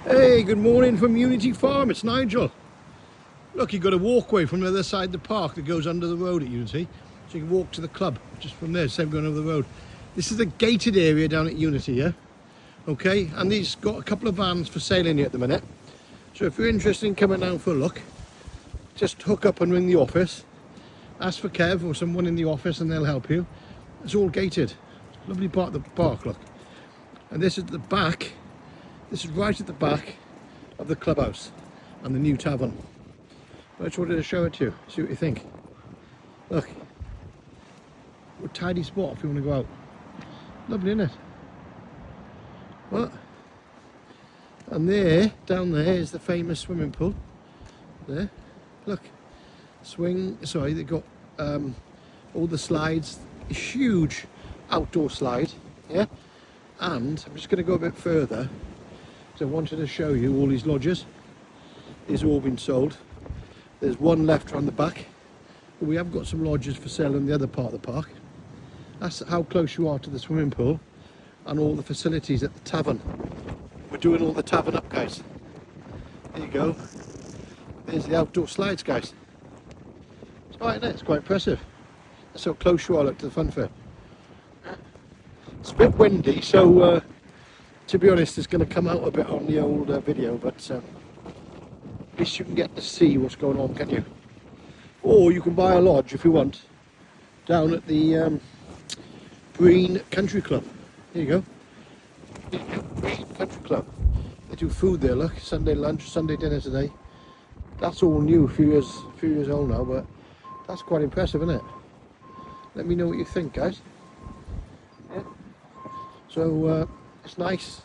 Hey, good morning from Unity Farm, it's Nigel. Look, you've got a walkway from the other side of the park that goes under the road at Unity. So you can walk to the club just from there, instead of going over the road. This is a gated area down at Unity, yeah? Okay, and these got a couple of vans for sale in here at the minute. So if you're interested in coming down for a look, just hook up and ring the office. Ask for Kev or someone in the office and they'll help you. It's all gated. Lovely part of the park, look. And this is the back. This is right at the back of the clubhouse and the new tavern. I just wanted to show it to you, see what you think. Look, what a tidy spot if you want to go out. Lovely, isn't it? What? And there, down there, is the famous swimming pool. There, look. They've got all the slides, a huge outdoor slide, yeah? And I'm just going to go a bit further. So I wanted to show you all these lodges. These have all been sold. There's one left around the back. But we have got some lodges for sale in the other part of the park. That's how close you are to the swimming pool and all the facilities at the tavern. We're doing all the tavern up, guys. There you go. There's the outdoor slides, guys. It's quite, isn't it? It's quite impressive. That's how close you are, look, to the fun fair. It's a bit windy, so to be honest, it's going to come out a bit on the old video, but at least you can get to see what's going on, can you? Or you can buy a lodge if you want down at the Brean Country Club. There you go. Brean Country Club. They do food there, look. Sunday lunch, Sunday dinner today. That's all new, a few years old now, but that's quite impressive, isn't it? Let me know what you think, guys. Yeah. So it's nice,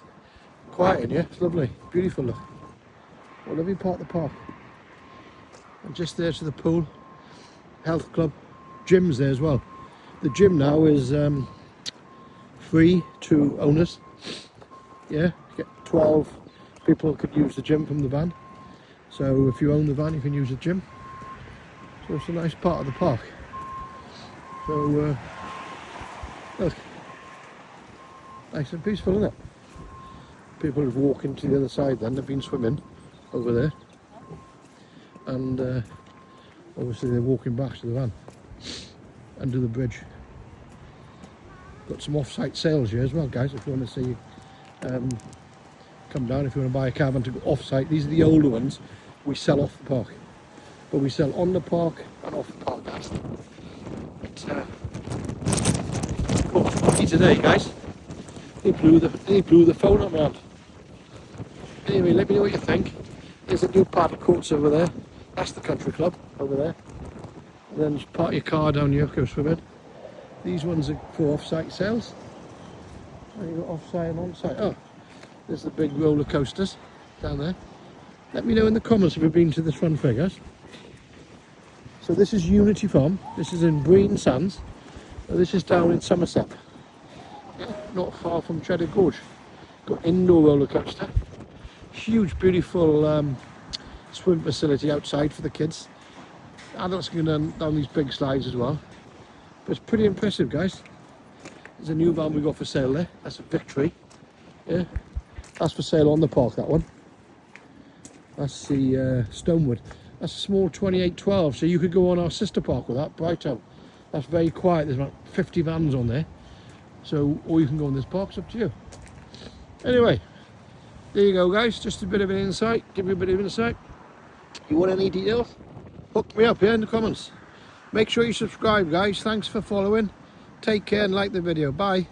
quiet in here. It's lovely, beautiful, look. What a lovely part of the park. And just there to the pool, health club, gym's there as well. The gym now is free to owners. Yeah, you get 12 people could use the gym from the van. So if you own the van, you can use the gym. So it's a nice part of the park. So look, nice and peaceful, isn't it? People have walked into the other side then, they've been swimming over there. And obviously they're walking back to the van, under the bridge. Got some off-site sales here as well, guys, if you want to see, come down if you want to buy a caravan to go off-site. These are the older ones we sell off the park. But we sell on the park and off the park, guys. But, cool, today, guys. He blew the phone up around. Anyway, let me know what you think. There's a new paddle courts over there. That's the country club over there. And then just park your car down here, go swimming. These ones are for off-site sales. So you've got off-site and on-site. Oh, there's the big roller coasters down there. Let me know in the comments if you've been to this fun fair, guys. So this is Unity Farm. This is in Brean Sands. This is down in Somerset. Yeah, not far from Cheddar Gorge. Got indoor roller coaster. Huge, beautiful swim facility outside for the kids. Adults can go down these big slides as well. But it's pretty impressive, guys. There's a new van we got for sale there. That's a Victory. Yeah, that's for sale on the park, that one. That's the Stonewood. That's a small 2812, so you could go on our sister park with that, Brighton. That's very quiet. There's about 50 vans on there. So, or you can go in this park, it's up to you. Anyway, there you go, guys. Just a bit of an insight. Give you a bit of insight. You want any details? Hook me up here in the comments. Make sure you subscribe, guys. Thanks for following. Take care and like the video. Bye.